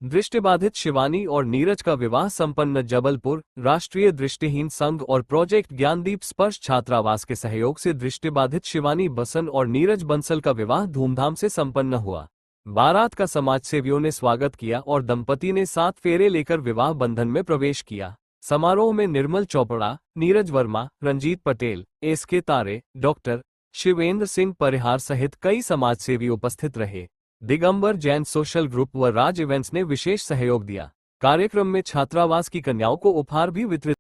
दृष्टिबाधित शिवानी और नीरज का विवाह संपन्न। जबलपुर राष्ट्रीय दृष्टिहीन संघ और प्रोजेक्ट ज्ञानदीप स्पर्श छात्रावास के सहयोग से दृष्टिबाधित शिवानी बसन और नीरज बंसल का विवाह धूमधाम से संपन्न हुआ। बारात का समाजसेवियों ने स्वागत किया और दंपति ने 7 फेरे लेकर विवाह बंधन में प्रवेश किया। समारोह में निर्मल चोपड़ा, नीरज वर्मा, रंजीत पटेल, एसके तारे, डॉक्टर शिवेंद्र सिंह परिहार सहित कई समाजसेवी उपस्थित रहे। दिगंबर जैन सोशल ग्रुप व राज इवेंट्स ने विशेष सहयोग दिया। कार्यक्रम में छात्रावास की कन्याओं को उपहार भी वितरित।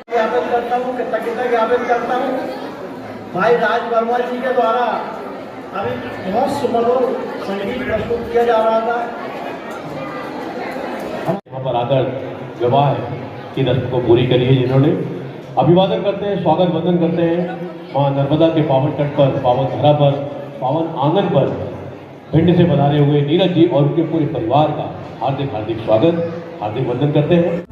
ज्ञापन करता हूँ भाई राज वर्मा जी के द्वारा अभी बहुत सुमधुर संगीत प्रस्तुत किया जा रहा था। यहाँ पर आकर विवाह की रस्म को पूरी करी है, जिन्होंने अभिवादन करते हैं, स्वागत वंदन करते हैं। मां नर्मदा के पावन तट पर, पावन धरा पर, पावन आंगन पर भिंड से पधारे हुए नीरज जी और उनके पूरे परिवार का हार्दिक हार्दिक स्वागत, हार्दिक वंदन करते हैं।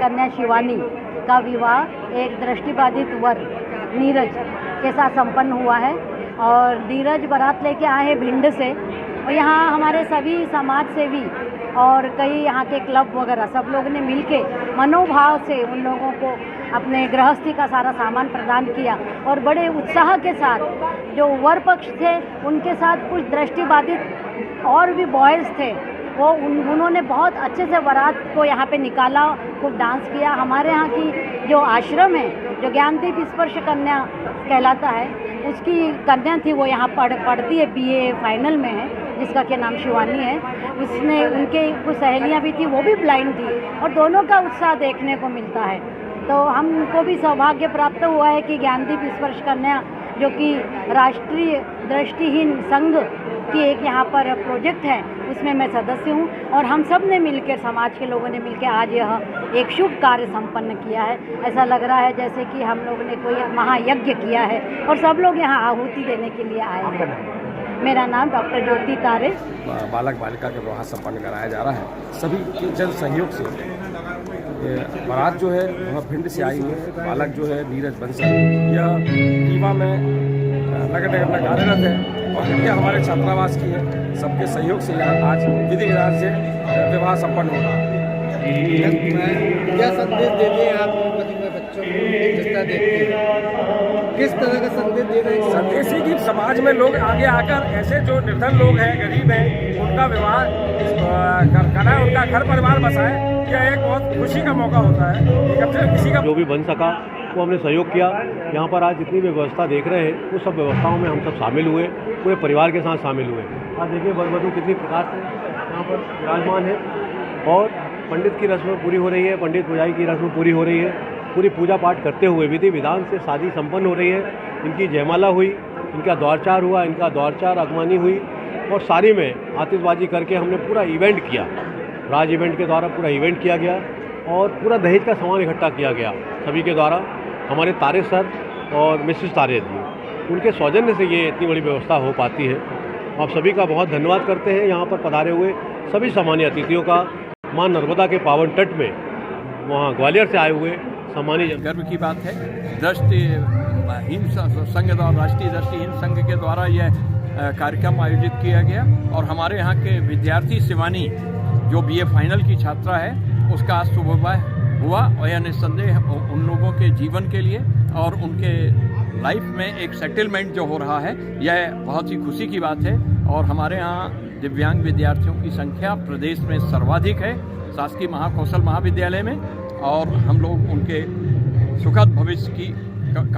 कन्या शिवानी का विवाह एक दृष्टिबाधित वर नीरज के साथ संपन्न हुआ है और नीरज बारात लेके आए हैं भिंड से और यहाँ हमारे सभी समाज सेवी और कई यहाँ के क्लब वगैरह सब लोगों ने मिलके मनोभाव से उन लोगों को अपने गृहस्थी का सारा सामान प्रदान किया और बड़े उत्साह के साथ जो वर पक्ष थे उनके साथ कुछ दृष्टिबाधित और भी बॉयज़ थे वो उन्होंने बहुत अच्छे से बारात को यहाँ पे निकाला, खूब डांस किया। हमारे यहाँ की जो आश्रम है जो ज्ञानदीप स्पर्श कन्या कहलाता है उसकी कन्या थी, वो यहाँ पढ़ती है, BA फाइनल में है, जिसका क्या नाम शिवानी है। उसने उनके कुछ सहेलियाँ भी थी, वो भी ब्लाइंड थी और दोनों का उत्साह देखने को मिलता है। तो हमको भी सौभाग्य प्राप्त हुआ है कि ज्ञानदीप स्पर्श कन्या जो कि राष्ट्रीय दृष्टिहीन संघ की एक यहाँ पर प्रोजेक्ट है उसमें मैं सदस्य हूँ और हम सब ने मिलकर, समाज के लोगों ने मिलकर आज यह एक शुभ कार्य संपन्न किया है। ऐसा लग रहा है जैसे कि हम लोगों ने कोई महायज्ञ किया है और सब लोग यहाँ आहुति देने के लिए आए हैं। मेरा नाम डॉक्टर ज्योति तारे। बालक बालिका के विवाह संपन्न कराया जा रहा है सभी के जन सहयोग से। बारात जो है वह भिंड से आई है। बालक जो है नीरज बंसल, यह रीवा में नगर में कार्यरत है और कन्या हमारे छात्रावास की है। सबके सहयोग से यहाँ आज विधि विधान से विवाह संपन्न हो रहा है। क्या संदेश देते हैं आप बच्चों को जितना देखते हैं, किस तरह का संदेश दे रहे हैं? संदेश ही कि समाज में लोग आगे आकर ऐसे जो निर्धन लोग हैं, गरीब हैं, उनका विवाह कराए, उनका घर परिवार बसाए। यह एक बहुत खुशी का मौका होता है कि जब से किसी का जो भी बन सका वो हमने सहयोग किया। यहाँ पर आज जितनी भी व्यवस्था देख रहे हैं वो सब व्यवस्थाओं में हम सब शामिल हुए, पूरे परिवार के साथ शामिल हुए। आज देखिए वर वधू कितनी प्रकार से यहाँ पर विराजमान है और पंडित की रस्म पूरी हो रही है, पंडित पूजाई की रस्म पूरी हो रही है। पूरी पूजा पाठ करते हुए विधि विधान से शादी संपन्न हो रही है। इनकी जयमाला हुई, इनका द्वारचार हुआ, इनका द्वारचार अगवानी हुई और सारी में आतिशबाजी करके हमने पूरा इवेंट किया। राज इवेंट के द्वारा पूरा इवेंट किया गया और पूरा दहेज का सामान इकट्ठा किया गया सभी के द्वारा। हमारे तारे सर और मिसेस तारे जी, उनके सौजन्य से ये इतनी बड़ी व्यवस्था हो पाती है। आप सभी का बहुत धन्यवाद करते हैं। यहाँ पर पधारे हुए सभी सम्मानीय अतिथियों का, मां नर्मदा के पावन तट में वहाँ ग्वालियर से आए हुए सम्मानीय। गर्व की बात है, दृष्टिहीन संघ द्वारा, राष्ट्रीय दृष्टिहीन संघ के द्वारा यह कार्यक्रम आयोजित किया गया और हमारे यहाँ के विद्यार्थी शिवानी जो BA फाइनल की छात्रा है उसका आज शुभ विवाह हुआ और यह निस्संदेह उन लोगों के जीवन के लिए और उनके लाइफ में एक सेटलमेंट जो हो रहा है, यह बहुत ही खुशी की बात है। और हमारे यहाँ दिव्यांग विद्यार्थियों की संख्या प्रदेश में सर्वाधिक है शासकीय महाकौशल महाविद्यालय में और हम लोग उनके सुखद भविष्य की काम